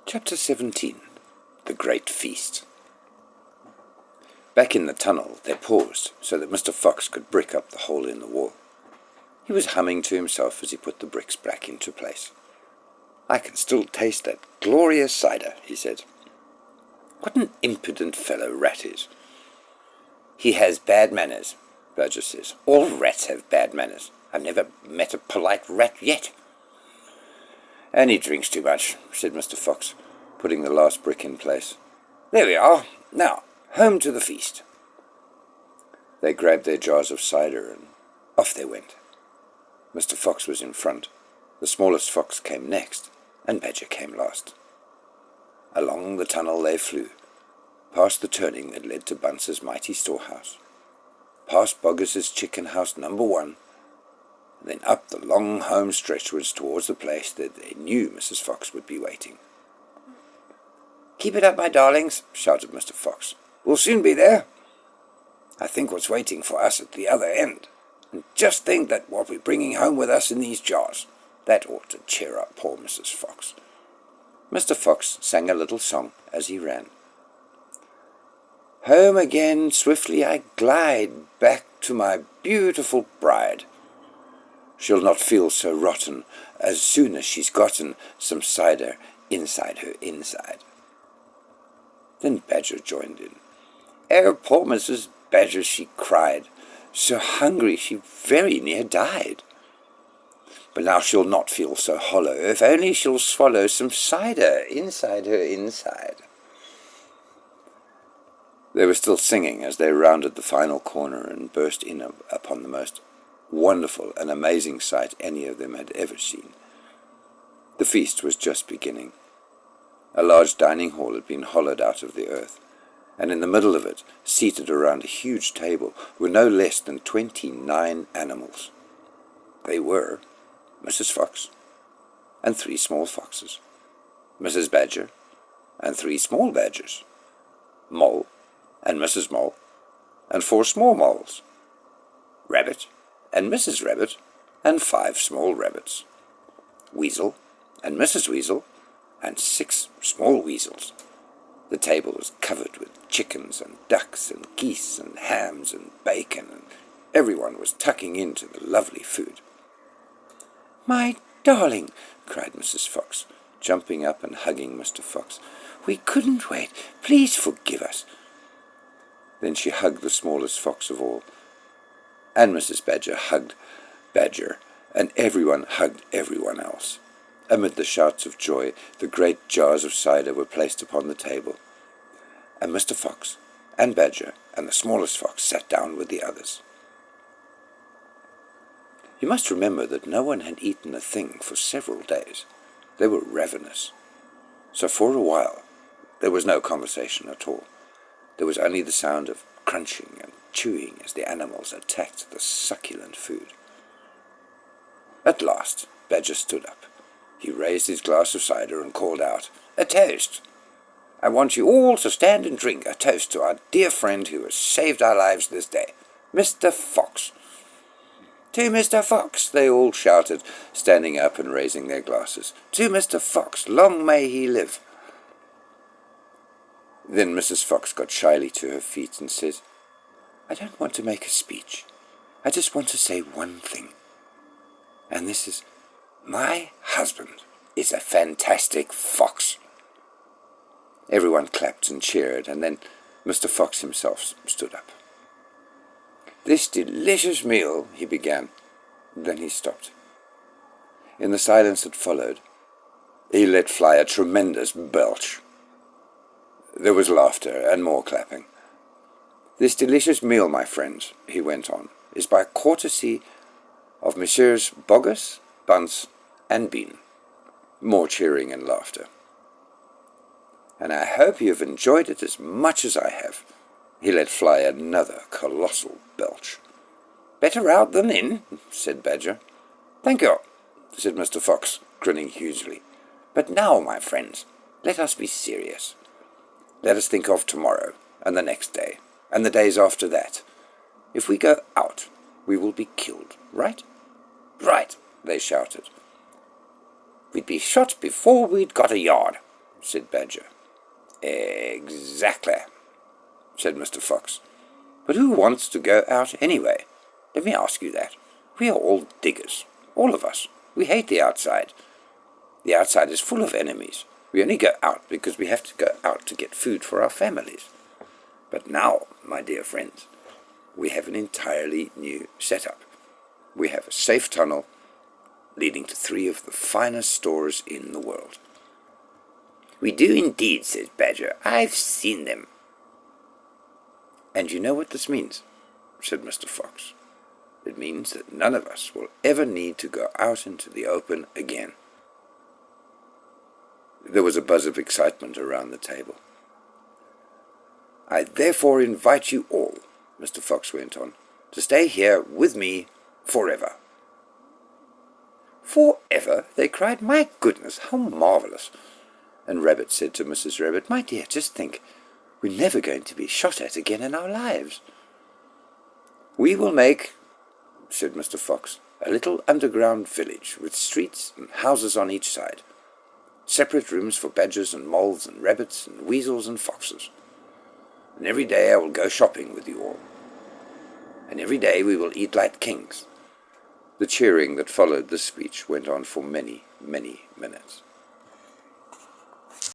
Chapter 17. The Great Feast. Back in the tunnel they paused so that Mr. Fox could brick up the hole in the wall. He was humming to himself as he put the bricks back into place. "I can still taste that glorious cider," he said. "What an impudent fellow Rat is." "He has bad manners," Badger says. "All rats have bad manners. I've never met a polite rat yet." "And he drinks too much," said Mr. Fox, putting the last brick in place. "There we are. Now, home to the feast." They grabbed their jars of cider and off they went. Mr. Fox was in front, the smallest fox came next, and Badger came last. Along the tunnel they flew, past the turning that led to Bunce's mighty storehouse, past Boggis's chicken house number 1, and then up the long home stretchwards towards the place that they knew Mrs. Fox would be waiting. "Keep it up, my darlings," shouted Mr. Fox. "We'll soon be there. I think what's waiting for us at the other end. And just think that what we're bringing home with us in these jars. That ought to cheer up poor Mrs. Fox." Mr. Fox sang a little song as he ran. "Home again swiftly I glide, back to my beautiful bride. She'll not feel so rotten as soon as she's gotten some cider inside her inside." Then Badger joined in. "Oh, poor Mrs. Badger," she cried, "so hungry she very near died. But now she'll not feel so hollow, if only she'll swallow some cider inside her inside." They were still singing as they rounded the final corner and burst in upon the most wonderful and amazing sight any of them had ever seen. The feast was just beginning. A large dining hall had been hollowed out of the earth, and in the middle of it, seated around a huge table, were no less than 29 animals. They were Mrs. Fox and 3 small foxes, Mrs. Badger and 3 small badgers, Mole and Mrs. Mole and 4 small moles, Rabbit and Mrs. Rabbit and 5 small rabbits, Weasel and Mrs. Weasel and 6 small weasels. The table was covered with chickens and ducks and geese and hams and bacon, and everyone was tucking into the lovely food. "My darling," cried Mrs. Fox, jumping up and hugging Mr. Fox, "we couldn't wait. Please forgive us." Then she hugged the smallest fox of all, and Mrs. Badger hugged Badger, and everyone hugged everyone else. Amid the shouts of joy, the great jars of cider were placed upon the table, and Mr. Fox and Badger and the smallest fox sat down with the others. You must remember that no one had eaten a thing for several days. They were ravenous. So for a while there was no conversation at all. There was only the sound of crunching and chewing as the animals attacked the succulent food. At last Badger stood up. He raised his glass of cider and called out, "A toast! I want you all to stand and drink a toast to our dear friend who has saved our lives this day, Mr. Fox." "To Mr. Fox," they all shouted, standing up and raising their glasses. "To Mr. Fox, long may he live." Then Mrs. Fox got shyly to her feet and said, "I don't want to make a speech. I just want to say one thing. And this is, my husband is a fantastic fox." Everyone clapped and cheered, and then Mr. Fox himself stood up. "This delicious meal," he began. Then he stopped. In the silence that followed, he let fly a tremendous belch. There was laughter and more clapping. "This delicious meal, my friends," he went on, "is by courtesy of Messrs. Boggis, Bunce, and Bean." More cheering and laughter. "And I hope you've enjoyed it as much as I have." He let fly another colossal belch. "Better out than in," said Badger. "Thank you," said Mr. Fox, grinning hugely. "But now, my friends, let us be serious. Let us think of tomorrow, and the next day, and the days after that. If we go out, we will be killed, right?" "Right," they shouted. "We'd be shot before we'd got a yard," said Badger. Exactly, said Mr. Fox. But who wants to go out anyway? Let me ask you that. We are all diggers, all of us. We hate the outside. The outside is full of enemies. We only go out because we have to go out to get food for our families. But now, my dear friends, we have an entirely new setup. We have a safe tunnel leading to 3 of the finest stores in the world. We do indeed, says Badger. I've seen them. And you know what this means, said Mr. Fox. It means that none of us will ever need to go out into the open again. There was a buzz of excitement around the table. I therefore invite you all, Mr. Fox went on, to stay here with me forever. Forever? They cried. My goodness, how marvelous! And Rabbit said to Mrs. Rabbit, My dear, just think, we're never going to be shot at again in our lives. We will make, said Mr. Fox, a little underground village with streets and houses on each side. Separate rooms for badgers and moles and rabbits and weasels and foxes. And every day I will go shopping with you all. And every day we will eat like kings. The cheering that followed this speech went on for many, many minutes.